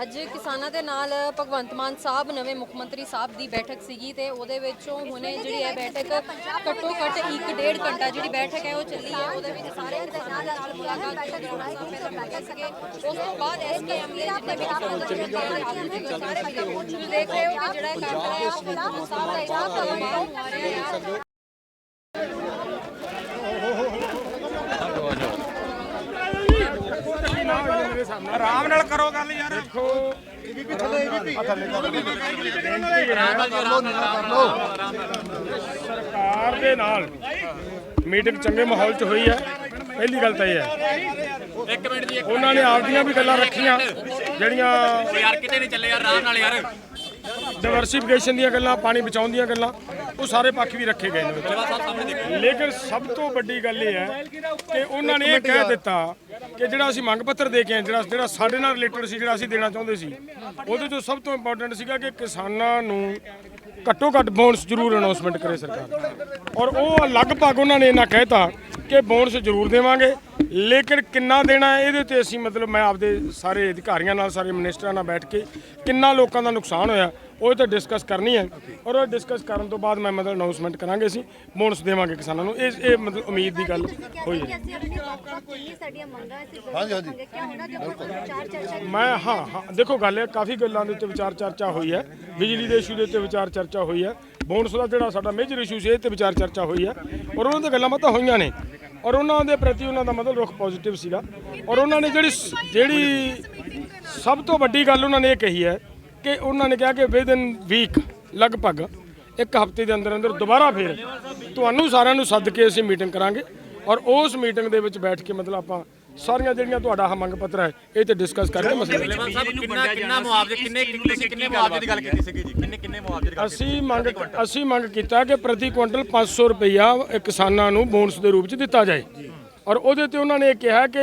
ਅੱਜ ਕਿਸਾਨਾਂ ਦੇ ਨਾਲ ਭਗਵੰਤ ਮਾਨ ਸਾਹਿਬ ਨਵੇਂ ਮੁੱਖ ਮੰਤਰੀ ਸਾਹਿਬ ਦੀ ਬੈਠਕ ਸੀਗੀ ਤੇ ਉਹਦੇ ਵਿੱਚੋਂ ਹੁਣੇ ਜਿਹੜੀ ਇਹ ਬੈਠਕ ਘੱਟੋ ਘੱਟ 1.5 ਘੰਟਾ ਜਿਹੜੀ ਬੈਠਕ ਹੈ ਉਹ ਚੱਲੀ ਹੈ। ਉਹਦੇ ਵਿੱਚ ਸਾਰੇ ਕਿਸਾਨਾਂ ਦੇ ਨਾਲ ਮੁਲਾਕਾਤ ਪਹਿਲਾਂ ਬੈਠੇ ਸੀਗੇ। ਉਸ ਤੋਂ ਬਾਅਦ ਐਸਕੇਐਮ ਦੇ ਜਿੰਨੇ ਵੀ ਕਿਸਾਨ ਜਥੇਬੰਦੀਆਂ ਸਾਰੇ ਮਿਲੇ। ਤੁਸੀਂ ਦੇਖ ਰਹੇ ਹੋ ਕਿ ਜਿਹੜਾ ਇਹ ਕਰ ਰਿਹਾ ਹੈ ਭਗਵੰਤ ਸਾਹਿਬ ਦਾ ਇਸ਼ਾਰਾ ਬਾਹਰ ਆ ਰਿਹਾ ਹੈ। आराम नाल करो गल यार। देखो सरकार दे नाल मीटिंग चंगे माहौल च हुई है। पहली गल तो यह है उन्होंने आपदियां भी गल्लां रखियां जड़ियां यार किते नहीं चले यार आराम नाल यार डाइवर्सिफिकेशन ਦੀਆਂ ਗੱਲਾਂ ਪਾਣੀ ਬਚਾਉਣ ਦੀਆਂ ਗੱਲਾਂ ਉਹ ਸਾਰੇ ਪੱਖ ਵੀ ਰੱਖੇ ਗਏ ਨੇ। ਲੇਕਿਨ ਸਭ ਤੋਂ ਵੱਡੀ ਗੱਲ ਇਹ ਹੈ ਕਿ ਉਹਨਾਂ ਨੇ ਇਹ ਕਹਿ ਦਿੱਤਾ ਕਿ ਜਿਹੜਾ ਅਸੀਂ ਮੰਗ ਪੱਤਰ ਦੇ ਕੇ ਜਿਹੜਾ ਸਾਡੇ ਨਾਲ ਰਿਲੇਟਡ ਸੀ ਜਿਹੜਾ ਅਸੀਂ ਦੇਣਾ ਚਾਹੁੰਦੇ ਸੀ ਉਹਦੇ ਤੋਂ ਸਭ ਤੋਂ ਇੰਪੋਰਟੈਂਟ ਸੀਗਾ ਕਿ ਕਿਸਾਨਾਂ ਨੂੰ ਘੱਟੋ ਘੱਟ ਬੋਨਸ ਜ਼ਰੂਰ ਅਨਾਉਂਸਮੈਂਟ ਕਰੇ ਸਰਕਾਰ। ਔਰ ਉਹ ਲਗਭਗ ਉਹਨਾਂ ਨੇ ਇਹਨਾਂ ਕਹਿਤਾ ਕਿ ਬੋਨਸ ਜ਼ਰੂਰ ਦੇਵਾਂਗੇ ਲੇਕਿਨ ਕਿੰਨਾ ਦੇਣਾ ਹੈ ਇਹਦੇ ਤੇ ਅਸੀਂ ਮਤਲਬ ਮੈਂ ਆਪਦੇ ਸਾਰੇ ਅਧਿਕਾਰੀਆਂ ਨਾਲ ਸਾਰੇ ਮਿਨਿਸਟਰਾਂ ਨਾਲ ਬੈਠ ਕੇ ਕਿੰਨਾ ਲੋਕਾਂ ਦਾ ਨੁਕਸਾਨ ਹੋਇਆ ਉਹ ਤੇ ਡਿਸਕਸ ਕਰਨੀ ਹੈ। ਔਰ ਉਹ ਡਿਸਕਸ ਕਰਨ ਤੋਂ ਬਾਅਦ ਮੈਂ ਮਤਲਬ ਅਨਾਉਂਸਮੈਂਟ ਕਰਾਂਗੇ ਅਸੀਂ ਬੋਨਸ ਦੇਵਾਂਗੇ ਕਿਸਾਨਾਂ ਨੂੰ। ਇਹ ਮਤਲਬ ਉਮੀਦ ਦੀ ਗੱਲ ਹੋਈ ਹੈ। ਮੈਂ ਹਾਂ ਦੇਖੋ ਗੱਲ ਹੈ ਕਾਫੀ ਗੱਲਾਂ ਦੇ ਉੱਤੇ ਵਿਚਾਰ ਚਰਚਾ ਹੋਈ ਹੈ। ਬਿਜਲੀ ਦੇ ਇਸ਼ੂ ਦੇ ਉੱਤੇ ਵਿਚਾਰ ਚਰਚਾ ਹੋਈ ਹੈ। ਬੋਨਸ ਦਾ ਜਿਹੜਾ ਸਾਡਾ ਮੇਜਰ ਇਸ਼ੂ ਸੀ ਇਹ ਤੇ ਵਿਚਾਰ ਚਰਚਾ ਹੋਈ ਹੈ ਔਰ ਉਹਨਾਂ ਦੀਆਂ ਗੱਲਾਂ ਬਾਤਾਂ ਹੋਈਆਂ ਨੇ ਔਰ ਉਹਨਾਂ ਦੇ ਪ੍ਰਤੀ ਉਹਨਾਂ ਦਾ ਮਤਲਬ ਰੁਖ ਪੋਜ਼ਿਟਿਵ ਸੀਗਾ। ਔਰ ਉਹਨਾਂ ਨੇ ਜਿਹੜੀ ਸਭ ਤੋਂ ਵੱਡੀ ਗੱਲ ਉਹਨਾਂ ਨੇ ਇਹ ਕਹੀ ਹੈ ਕਿ ਉਹਨਾਂ ਨੇ ਕਿਹਾ ਕਿ ਵਿਦਨ ਵੀਕ ਲਗਭਗ ਇੱਕ ਹਫ਼ਤੇ ਦੇ ਅੰਦਰ ਅੰਦਰ ਦੁਬਾਰਾ ਫਿਰ ਤੁਹਾਨੂੰ ਸਾਰਿਆਂ ਨੂੰ ਸੱਦ ਕੇ ਅਸੀਂ ਮੀਟਿੰਗ ਕਰਾਂਗੇ ਔਰ ਉਸ ਮੀਟਿੰਗ ਦੇ ਵਿੱਚ ਬੈਠ ਕੇ ਮਤਲਬ ਆਪਾਂ ਸਾਰੀਆਂ ਜਿਹੜੀਆਂ ਤੁਹਾਡਾ ਮੰਗ ਪੱਤਰ ਹੈ ਇਹ ਤੇ ਡਿਸਕਸ ਕਰਕੇ ਮਸਲੇ ਕਿੰਨਾ ਮੁਆਵਜ਼ੇ ਕਿੰਨੇ ਮੁਆਵਜ਼ੇ ਦੀ ਗੱਲ ਕੀਤੀ ਸੀਗੀ ਜੀ ਕਿੰਨੇ ਮੁਆਵਜ਼ੇ ਦੀ ਗੱਲ ਅਸੀਂ ਮੰਗ ਕੀਤਾ ਕਿ ਪ੍ਰਤੀ ਕੁਇੰਟਲ 500 ਰੁਪਈਆ ਕਿਸਾਨਾਂ ਨੂੰ ਬੋਨਸ ਦੇ ਰੂਪ 'ਚ ਦਿੱਤਾ ਜਾਏ ਔਰ ਉਹਦੇ ਤੇ ਉਹਨਾਂ ਨੇ ਇਹ ਕਿਹਾ ਕਿ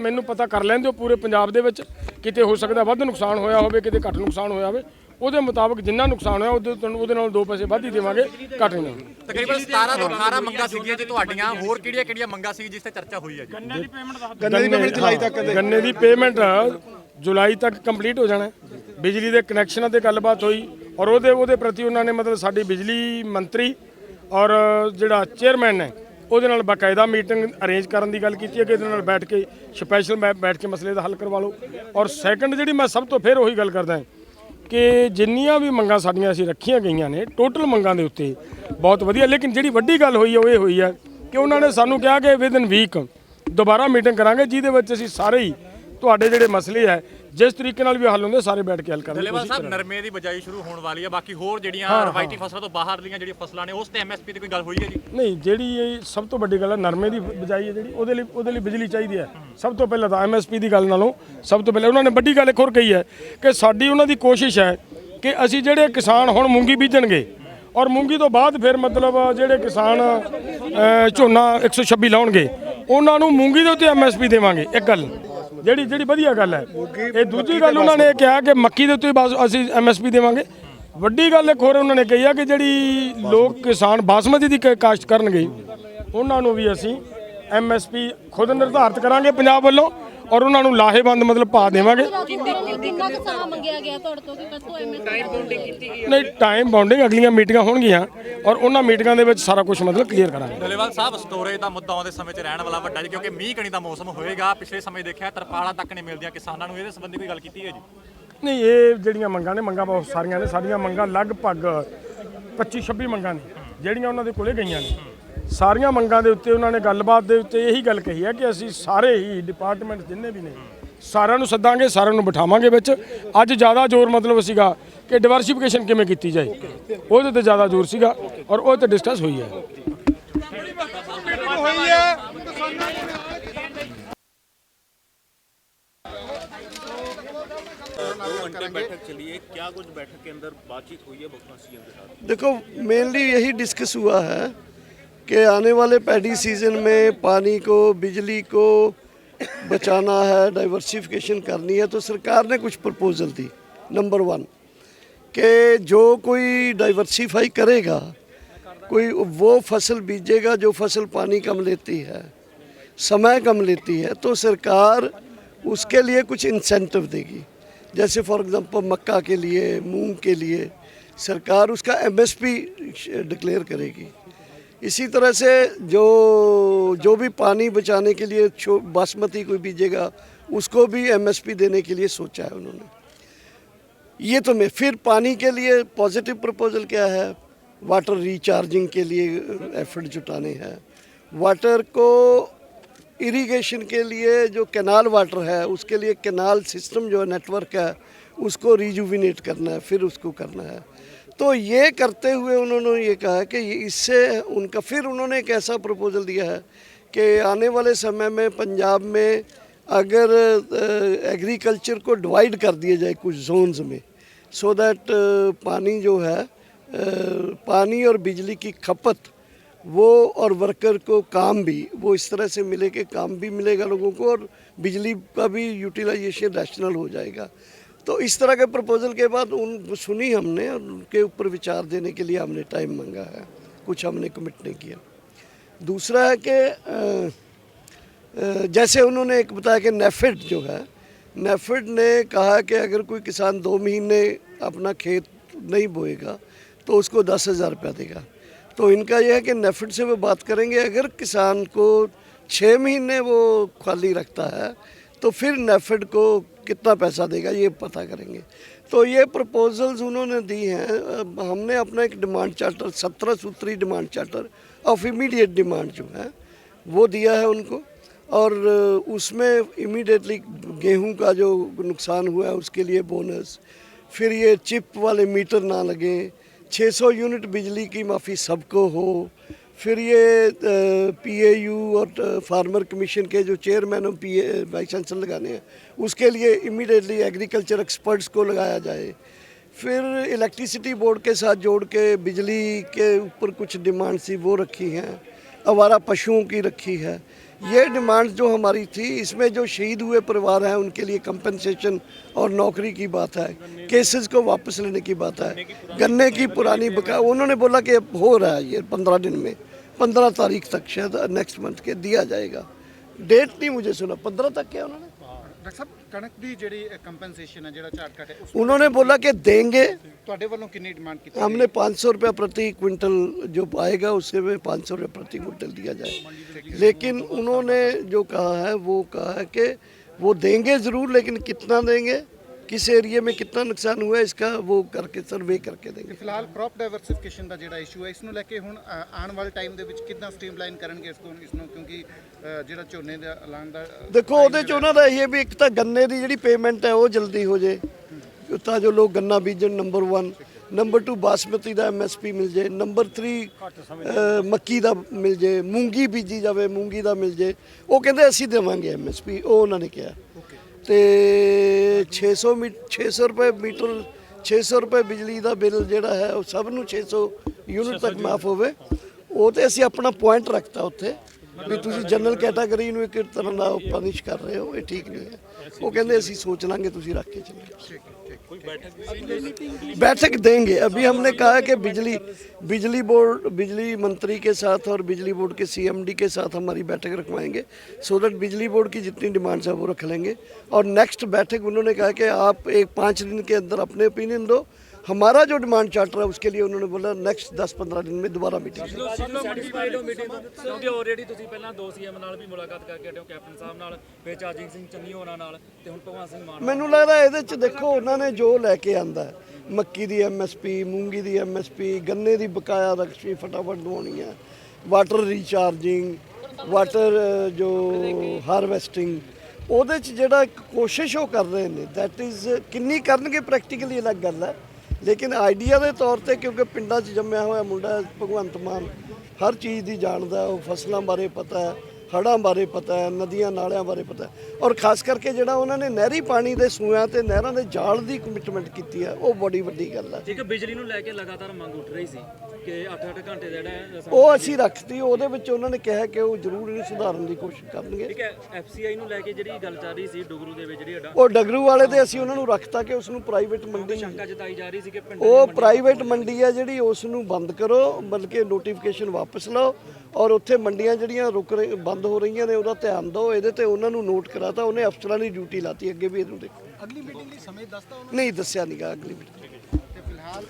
ਮੈਨੂੰ ਪਤਾ ਕਰ ਲੈਂਦੇ ਹੋ ਪੂਰੇ ਪੰਜਾਬ ਦੇ ਵਿੱਚ ਕਿਤੇ ਹੋ ਸਕਦਾ ਵੱਧ ਨੁਕਸਾਨ ਹੋਇਆ ਹੋਵੇ ਕਿਤੇ ਘੱਟ ਨੁਕਸਾਨ ਹੋਇਆ ਹੋਵੇ ਉਹਦੇ ਮੁਤਾਬਕ ਜਿੰਨਾ ਨੁਕਸਾਨ ਹੋਇਆ ਉਹਦੇ ਨਾਲ 2 ਪੈਸੇ ਵੱਧ ਹੀ ਦੇਵਾਂਗੇ ਘੱਟ ਨਹੀਂ। ਤਕਰੀਬਨ 17 ਤੋਂ 18 ਮੰਗਾਂ ਸੀਗੀਆਂ ਜੀ ਤੁਹਾਡੀਆਂ ਹੋਰ ਕਿਹੜੀਆਂ ਮੰਗਾਂ ਸੀ ਜਿਸ ਤੇ ਚਰਚਾ ਹੋਈ ਹੈ ਜੀ? ਗੰਨੇ ਦੀ ਪੇਮੈਂਟ ਜੁਲਾਈ ਤੱਕ ਕੰਪਲੀਟ ਹੋ ਜਾਣਾ। ਬਿਜਲੀ ਦੇ ਕਨੈਕਸ਼ਨਾਂ ਤੇ ਗੱਲਬਾਤ ਹੋਈ ਔਰ ਉਹਦੇ ਪ੍ਰਤੀ ਉਹਨਾਂ ਨੇ ਮਤਲਬ ਸਾਡੀ ਬਿਜਲੀ ਮੰਤਰੀ ਔਰ ਜਿਹੜਾ ਚੇਅਰਮੈਨ ਹੈ ਉਹਦੇ ਨਾਲ ਬਾਕਾਇਦਾ ਮੀਟਿੰਗ ਅਰੇਂਜ ਕਰਨ ਦੀ ਗੱਲ ਕੀਤੀ ਹੈ ਕਿ ਇਹਦੇ ਨਾਲ ਬੈਠ ਕੇ ਸਪੈਸ਼ਲ ਬੈਠ ਕੇ ਮਸਲੇ ਦਾ ਹੱਲ ਕਰਵਾ ਲਓ। ਔਰ ਸੈਕੰਡ ਜਿਹੜੀ ਮੈਂ ਸਭ ਤੋਂ ਫਿਰ ਉਹੀ ਗੱਲ ਕਰਦਾ ਕਿ ਜਿੰਨੀਆਂ ਵੀ ਮੰਗਾਂ ਸਾਡੀਆਂ ਅਸੀਂ ਰੱਖੀਆਂ ਗਈਆਂ ਨੇ ਟੋਟਲ ਮੰਗਾਂ ਦੇ ਉੱਤੇ ਬਹੁਤ ਵਧੀਆ ਲੇਕਿਨ ਜਿਹੜੀ ਵੱਡੀ ਗੱਲ ਹੋਈ ਹੈ ਉਹ ਇਹ ਹੋਈ ਹੈ ਕਿ ਉਹਨਾਂ ਨੇ ਸਾਨੂੰ ਕਿਹਾ ਕਿ ਵਿਦਨ ਵੀਕ ਦੁਬਾਰਾ ਮੀਟਿੰਗ ਕਰਾਂਗੇ ਜਿਹਦੇ ਵਿੱਚ ਅਸੀਂ ਸਾਰੇ ਹੀ ਤੁਹਾਡੇ ਜਿਹੜੇ ਮਸਲੇ ਹੈ ਜਿਸ ਤਰੀਕੇ ਨਾਲ ਵੀ ਹੱਲ ਹੁੰਦੇ ਸਾਰੇ ਬੈਠ ਕੇ ਹੱਲ ਕਰਾਂਗੇ। ਧੰਨਵਾਦ ਸਾਹਿਬ ਨਰਮੇ ਦੀ ਬਜਾਈ ਸ਼ੁਰੂ ਹੋਣ ਵਾਲੀ ਹੈ ਬਾਕੀ ਹੋਰ ਜਿਹੜੀਆਂ ਰਵਾਇਤੀ ਫਸਲਾਂ ਤੋਂ ਬਾਹਰਲੀਆਂ ਜਿਹੜੀਆਂ ਫਸਲਾਂ ਨੇ ਉਸ ਤੇ ਐਮਐਸਪੀ ਦੀ ਕੋਈ ਗੱਲ ਹੋਈ ਹੈ ਜੀ? ਨਹੀਂ ਜਿਹੜੀ ਇਹ ਸਭ ਤੋਂ ਵੱਡੀ ਗੱਲ ਹੈ ਨਰਮੇ ਦੀ ਬਜਾਈ ਹੈ ਜਿਹੜੀ ਉਹਦੇ ਲਈ ਬਿਜਲੀ ਚਾਹੀਦੀ ਹੈ। ਸਭ ਤੋਂ ਪਹਿਲਾਂ ਤਾਂ ਐਮਐਸਪੀ ਦੀ ਗੱਲ ਨਾਲੋਂ ਸਭ ਤੋਂ ਪਹਿਲਾਂ ਉਹਨਾਂ ਨੇ ਵੱਡੀ ਗੱਲ ਇੱਕ ਹੋਰ ਕਹੀ ਹੈ ਕਿ ਸਾਡੀ ਉਹਨਾਂ ਦੀ ਕੋਸ਼ਿਸ਼ ਹੈ ਕਿ ਅਸੀਂ ਜਿਹੜੇ ਕਿਸਾਨ ਹੁਣ ਮੂੰਗੀ ਬੀਜਣਗੇ ਔਰ ਮੂੰਗੀ ਤੋਂ ਬਾਅਦ ਫਿਰ ਮਤਲਬ ਜਿਹੜੇ ਕਿਸਾਨ ਝੋਨਾ 126 ਲਾਉਣਗੇ ਉਹਨਾਂ ਨੂੰ ਮੂੰਗੀ ਦੇ ਉੱਤੇ ਐਮਐਸਪੀ ਦੇਵਾਂਗੇ। ਇੱਕ ਗੱਲ ਜਿਹੜੀ ਵਧੀਆ ਗੱਲ ਹੈ। ਇਹ ਦੂਜੀ ਗੱਲ ਉਹਨਾਂ ਨੇ ਕਿਹਾ ਕਿ ਮੱਕੀ ਦੇ ਉੱਤੇ ਅਸੀਂ ਐਮਐਸਪੀ ਦੇਵਾਂਗੇ। ਵੱਡੀ ਗੱਲ ਇੱਕ ਹੋਰ ਉਹਨਾਂ ਨੇ ਕਹੀ ਆ ਕਿ ਜਿਹੜੀ ਲੋਕ ਕਿਸਾਨ ਬਾਸਮਤੀ ਦੀ ਕਾਸ਼ਤ ਕਰਨਗੇ ਉਹਨਾਂ ਨੂੰ ਵੀ ਅਸੀਂ ਐਮਐਸਪੀ ਖੁਦ ਨਿਰਧਾਰਿਤ ਕਰਾਂਗੇ ਪੰਜਾਬ ਵੱਲੋਂ ਔਰ ਉਹਨਾਂ ਨੂੰ ਲਾਹੇਵੰਦ ਮਤਲਬ ਭਾਅ ਦੇਵਾਂਗੇ। ਨਹੀਂ ਟਾਈਮ ਬਾਉਂਡਿੰਗ ਅਗਲੀਆਂ ਮੀਟਿੰਗਾਂ ਹੋਣਗੀਆਂ ਔਰ ਉਹਨਾਂ ਮੀਟਿੰਗਾਂ ਦੇ ਵਿੱਚ ਸਾਰਾ ਕੁਝ ਮਤਲਬ ਕਲੀਅਰ ਕਰਾਂਗੇ। ਡੱਲੇਵਾਲ ਸਾਹਿਬ ਸਟੋਰੇਜ ਦਾ ਮੁੱਦਾ ਆਉਂਦੇ ਸਮੇਂ 'ਚ ਰਹਿਣ ਵਾਲਾ ਵੱਡਾ ਜੀ ਕਿਉਂਕਿ ਮੀਂਹ ਕਣੀ ਦਾ ਮੌਸਮ ਹੋਏਗਾ। ਪਿਛਲੇ ਸਮੇਂ ਦੇਖਿਆ ਤਰਪਾਲਾਂ ਤੱਕ ਨਹੀਂ ਮਿਲਦੀਆਂ ਕਿਸਾਨਾਂ ਨੂੰ ਇਹਦੇ ਸੰਬੰਧੀ ਕੋਈ ਗੱਲ ਕੀਤੀ ਹੈ ਜੀ? ਨਹੀਂ ਇਹ ਜਿਹੜੀਆਂ ਮੰਗਾਂ ਨੇ ਮੰਗਾਂ ਬਹੁਤ ਸਾਰੀਆਂ ਨੇ ਸਾਡੀਆਂ ਮੰਗਾਂ ਲਗਭਗ 25-26 ਮੰਗਾਂ ਨੇ ਜਿਹੜੀਆਂ ਉਹਨਾਂ ਦੇ ਕੋਲੇ ਗਈਆਂ ਨੇ। ਸਾਰੀਆਂ ਮੰਗਾਂ ਦੇ ਉੱਤੇ ਉਹਨਾਂ ਨੇ ਗੱਲਬਾਤ ਦੇ ਉੱਤੇ ਇਹੀ ਗੱਲ ਕਹੀ ਹੈ ਕਿ ਅਸੀਂ ਸਾਰੇ ਹੀ ਡਿਪਾਰਟਮੈਂਟ ਜਿੰਨੇ ਵੀ ਨੇ ਸਾਰਿਆਂ ਨੂੰ ਸੱਦਾਂਗੇ ਸਾਰਿਆਂ ਨੂੰ ਬਿਠਾਵਾਂਗੇ ਵਿੱਚ। ਅੱਜ ਜ਼ਿਆਦਾ ਜ਼ੋਰ ਮਤਲਬ ਸੀਗਾ ਕਿ ਡਿਵਰਸਿਫਿਕੇਸ਼ਨ ਕਿਵੇਂ ਕੀਤੀ ਜਾਏ ਉਹਦੇ ਤੇ ਜ਼ਿਆਦਾ ਜ਼ੋਰ ਸੀਗਾ ਔਰ ਉਹ ਤੇ ਡਿਸਕਸ ਹੋਈ ਹੈ। बैठक चली है क्या कुछ बैठक के अंदर बातचीत हुई है भगवंत सीएम के साथ? देखो मेनली यही डिस्कस हुआ है कि आने वाले पैडी सीजन में पानी को बिजली को बचाना है डाइवर्सिफिकेशन करनी है तो सरकार ने कुछ प्रपोजल दी। नंबर 1 कि जो कोई डाइवर्सिफाई करेगा कोई वो फसल बीजेगा जो फसल पानी कम लेती है समय कम लेती है तो सरकार उसके लिए कुछ इंसेंटिव देगी। जैसे फॉर एग्जांपल मक्का के लिए, मूंग के लिए सरकार उसका MSP डिक्लेयर करेगी। इसी तरह से जो भी पानी बचाने के लिए बासमती कोई बीजेगा उसको भी MSP देने के लिए सोचा है उन्होंने। ये तो मैं फिर पानी के लिए पॉजिटिव प्रपोजल क्या है, वाटर रिचार्जिंग के लिए एफर्ट जुटाने हैं, वाटर को इरिगेशन के लिए जो कैनाल वाटर है उसके लिए कैनाल सिस्टम जो है नेटवर्क है उसको रिजुविनेट करना है, फिर उसको करना है। तो ये करते हुए उन्होंने ये कहा कि इससे उनका फिर उन्होंने एक ऐसा प्रपोजल दिया है कि आने वाले समय में पंजाब में अगर एग्रीकल्चर को डिवाइड कर दिया जाए कुछ जोन्स में, सो दैट पानी जो है पानी और बिजली की खपत वो और वर्कर को काम भी वो इस तरह से मिले कि काम भी मिलेगा लोगों को और बिजली का भी यूटिलाइजेशन रैशनल हो जाएगा। तो इस तरह के प्रपोजल के बाद उन सुनी हमने और उनके ऊपर विचार देने के लिए हमने टाइम मांगा है, कुछ हमने कमिट नहीं किया। दूसरा है कि जैसे उन्होंने एक बताया कि नेफेड जो है, नेफेड ने कहा कि अगर कोई किसान 2 महीने अपना खेत नहीं बोएगा तो उसको 10,000 रुपया देगा। तो इनका यह है कि नेफेड से वो बात करेंगे, अगर किसान को 6 महीने वो खाली रखता है तो फिर नेफेड को कितना पैसा देगा ये पता करेंगे। तो ये प्रपोजल्स उन्होंने दी हैं। हमने अपना एक डिमांड चार्टर 17 सूत्री demand charter of immediate demand जो है वो दिया है उनको, और उसमें इमीडिएटली गेहूं का जो नुकसान हुआ है उसके लिए बोनस, फिर ये चिप वाले मीटर ना लगे, 600 यूनिट बिजली की माफ़ी सबको हो, फिर ये PAU और फार्मर कमीशन के जो चेयरमैन और वाइस चांसलर लगाने हैं उसके लिए इमीडिएटली एग्रीकल्चर एक्सपर्ट्स को लगाया जाए। फिर इलेक्ट्रिसिटी बोर्ड के साथ जोड़ के बिजली के ऊपर कुछ डिमांड थी वो रखी हैं, आवारा पशुओं की रखी है। ये डिमांड जो हमारी थी, इसमें जो शहीद हुए परिवार हैं उनके लिए कंपनसेशन और नौकरी की बात है, केसेस को वापस लेने की बात है, गन्ने की पुरानी बकाया उन्होंने बोला कि अब हो रहा है ये 15 दिन में, 15 तारीख तक शायद नेक्स्ट मंथ के दिया जाएगा। डेट नहीं मुझे सुना, 15 तक क्या उन्होंने डॉक्टर साहब कणक ਦੀ ਜਿਹੜੀ ਕੰਪਨਸੇਸ਼ਨ ਹੈ ਜਿਹੜਾ ਝਾੜ ਘਟ ਹੈ उन्होंने बोला कि देंगे। ਤੁਹਾਡੇ ਵੱਲੋਂ ਕਿੰਨੀ ਡਿਮਾਂਡ ਕੀਤੀ हमने 500 रुपया प्रति क्विंटल जो आएगा उससे में 500 रुपया प्रति क्विंटल दिया जाए। लेकिन उन्होंने जो कहा है वो कहा है कि वो देंगे ज़रूर, लेकिन कितना देंगे, किस एरिया में कितना नुकसान हुआ है इसका वो करके सर्वे करके देंगे। ਫਿਲਹਾਲ ਕ੍ਰੌਪ ਡਾਈਵਰਸਿਫਿਕੇਸ਼ਨ ਦਾ ਜਿਹੜਾ ਇਸ਼ੂ ਹੈ ਇਸ ਨੂੰ ਲੈ ਕੇ ਹੁਣ ਆਉਣ ਵਾਲੇ ਟਾਈਮ ਦੇ ਵਿੱਚ ਕਿੰਨਾ ਸਟ੍ਰੀਮਲਾਈਨ ਕਰਨਗੇ ਇਸ ਨੂੰ ਕਿਉਂਕਿ ਜਿਹੜਾ ਝੋਨੇ ਦਾ ਐਲਾਨ ਦਾ ਦੇਖੋ ਉਹਦੇ ਚ ਉਹਨਾਂ ਦਾ ਇਹ ਵੀ ਇੱਕ ਤਾਂ ਗੰਨੇ ਦੀ ਜਿਹੜੀ ਪੇਮੈਂਟ ਹੈ ਉਹ ਜਲਦੀ ਹੋ ਜੇ ਤਾਂ ਜੋ ਲੋਕ ਗੰਨਾ ਬੀਜਣ, ਨੰਬਰ 1, ਨੰਬਰ 2 ਬਾਸਮਤੀ ਦਾ MSP ਮਿਲ ਜੇ, ਨੰਬਰ 3 ਮੱਕੀ ਦਾ ਮਿਲ ਜੇ, ਮੂੰਗੀ ਬੀਜੀ ਜਾਵੇ ਮੂੰਗੀ ਦਾ ਮਿਲ ਜੇ। ਉਹ ਕਹਿੰਦੇ ਅਸੀਂ ਦੇਵਾਂਗੇ MSP, ਉਹ ਉਹਨਾਂ ਨੇ ਕਿਹਾ। ਤੇ 600 ਰੁਪਏ ਮੀਟਰ 600 ਰੁਪਏ ਬਿਜਲੀ ਦਾ ਬਿੱਲ ਜਿਹੜਾ ਹੈ ਉਹ ਸਭ ਨੂੰ 600 ਯੂਨਿਟ ਤੱਕ ਮਾਫ ਹੋਵੇ। ਉਹ ਤੇ ਅਸੀਂ ਆਪਣਾ ਪੁਆਇੰਟ ਰੱਖਤਾ ਉੱਥੇ ਵੀ ਤੁਸੀਂ ਜਨਰਲ ਕੈਟਾਗਰੀ ਨੂੰ ਇੱਕ ਤਰ੍ਹਾਂ ਦਾ ਪਨਿਸ਼ ਕਰ ਰਹੇ ਹੋ, ਇਹ ਠੀਕ ਨਹੀਂ ਹੈ। ਉਹ ਕਹਿੰਦੇ ਅਸੀਂ सोच लांगे, ਤੁਸੀਂ ਰੱਖ के चलिए। बैठक देंगे। अभी हमने कहा कि बिजली बोर्ड, बिजली मंत्री के साथ और बिजली बोर्ड के CMD के साथ हमारी बैठक रखवाएंगे, सो दैट बिजली बोर्ड की जितनी डिमांड्स है वो रख लेंगे। और नेक्स्ट बैठक उन्होंने कहा कि आप 5 दिन के अंदर अपने ओपिनियन दो। हमारा जो डिमांड चार्टर है उसके लिए उन्होंने बोला नेक्स्ट 10-15 दिन में दोबारा मीटिंग। ਕਿਉਂਕਿ ਆਲਰੇਡੀ ਤੁਸੀਂ ਪਹਿਲਾਂ 2 CM ਨਾਲ ਵੀ ਮੁਲਾਕਾਤ ਕਰਕੇ ਹਟੇ ਹੋ, ਕੈਪਟਨ ਸਾਹਿਬ ਨਾਲ, ਫਿਰ ਚਾਰਜਿੰਗ ਸਿੰਘ ਚੰਨੀ ਹੋਰਾਂ ਨਾਲ, ਤੇ ਹੁਣ ਭਗਵਾਨ ਸਿੰਘ ਮਾਨ। ਮੈਨੂੰ ਲੱਗਦਾ ਇਹਦੇ ਚ ਦੇਖੋ ਉਹਨਾਂ ਨੇ ਜੋ ਲੈ ਕੇ ਆਂਦਾ ਮੱਕੀ ਦੀ MSP, ਮੂੰਗੀ ਦੀ MSP, ਗੰਨੇ ਦੀ ਬਕਾਇਆ ਰਕਸ਼ੀ ਫਟਾਫਟ ਦਵਾਉਣੀ ਹੈ, ਵਾਟਰ ਰੀਚਾਰਜਿੰਗ, ਵਾਟਰ ਜੋ ਹਾਰਵੈਸਟਿੰਗ, ਉਹਦੇ ਚ ਜਿਹੜਾ ਇੱਕ ਕੋਸ਼ਿਸ਼ ਉਹ ਕਰ ਰਹੇ ਨੇ। ਦੈਟ ਇਜ਼ ਕਿੰਨੀ ਕਰਨਗੇ ਪ੍ਰੈਕਟੀਕਲੀ ਅਲੱਗ ਗੱਲ ਹੈ, ਲੇਕਿਨ ਆਈਡੀਆ ਦੇ ਤੌਰ ਤੇ ਕਿਉਂਕਿ ਪਿੰਡਾਂ 'ਚ ਜੰਮਿਆ ਹੋਇਆ ਮੁੰਡਾ ਭਗਵੰਤ ਮਾਨ ਹਰ ਚੀਜ਼ ਦੀ ਜਾਣਦਾ, ਉਹ ਫਸਲਾਂ ਬਾਰੇ ਪਤਾ ਹੈ, ਹੜ੍ਹਾਂ ਬਾਰੇ ਪਤਾ ਹੈ, ਨਦੀਆਂ ਨਾਲਿਆਂ ਬਾਰੇ ਪਤਾ ਹੈ, ਔਰ ਖਾਸ ਕਰਕੇ ਜਿਹੜਾ ਉਹਨਾਂ ਨੇ ਨਹਿਰੀ ਪਾਣੀ ਦੇ ਸੂਆਂ ਤੇ ਨਹਿਰਾਂ ਦੇ ਜਾਲ ਦੀ ਕਮਿਟਮੈਂਟ ਕੀਤੀ ਹੈ ਉਹ ਬੜੀ ਵੱਡੀ ਗੱਲ ਹੈ। ਠੀਕ ਹੈ, ਬਿਜਲੀ ਨੂੰ ਲੈ ਕੇ ਲਗਾਤਾਰ ਮੰਗ ਉੱਠ ਰਹੀ ਸੀ ਕਿ 8-8 ਘੰਟੇ ਜਿਹੜਾ ਹੈ ਉਹ ਅਸੀਂ ਰੱਖਤੀ, ਉਹਦੇ ਵਿੱਚ ਉਹਨਾਂ ਨੇ ਕਿਹਾ ਕਿ ਉਹ ਜ਼ਰੂਰ ਇਹਨੂੰ ਸੁਧਾਰਨ ਦੀ ਕੋਸ਼ਿਸ਼ ਕਰਨਗੇ। ਠੀਕ ਹੈ, FCI ਨੂੰ ਲੈ ਕੇ ਜਿਹੜੀ ਗੱਲ ਚੱਲ ਰਹੀ ਸੀ ਡੁਗਰੂ ਦੇ ਵਿੱਚ ਜਿਹੜੀ ਅੱਡਾ, ਉਹ ਡਗਰੂ ਵਾਲੇ ਤੇ ਅਸੀਂ ਉਹਨਾਂ ਨੂੰ ਰੱਖਤਾ ਕਿ ਉਸ ਨੂੰ ਪ੍ਰਾਈਵੇਟ ਮੰਡੀ, ਸ਼ੰਕਾ ਜਤਾਈ ਜਾ ਰਹੀ ਸੀ ਕਿ ਪਿੰਡ ਉਹ ਪ੍ਰਾਈਵੇਟ ਮੰਡੀ ਹੈ ਜਿਹੜੀ ਉਸ ਨੂੰ ਬੰਦ ਕਰੋ, ਬਲਕਿ ਨੋਟੀਫਿਕੇਸ਼ਨ ਵਾਪਸ ਲਓ, ਔਰ ਉੱਥੇ ਮੰਡੀਆਂ ਜਿਹੜੀਆਂ ਬੰਦ ਹੋ ਰਹੀਆਂ ਨੇ ਉਹਦਾ ਧਿਆਨ ਦਿਓ। ਇਹਦੇ ਤੇ ਉਹਨਾਂ ਨੂੰ ਨੋਟ ਕਰਾਤਾ, ਉਹਨੇ ਅਫਸਰਾਂ ਦੀ ਡਿਊਟੀ ਲਾਤੀ ਅੱਗੇ ਵੀ ਇਹਨੂੰ ਦੇਖੋ। ਅਗਲੀ ਮੀਟਿੰਗ ਲਈ ਸਮੇਂ ਦੱਸਤਾ ਉਹਨਾਂ ਨਹੀਂ ਦੱਸਿਆ ਨਹੀਂਗਾ ਅਗਲੀ ਮੀਟਿੰਗ। ਤੇ ਫਿਲਹਾਲ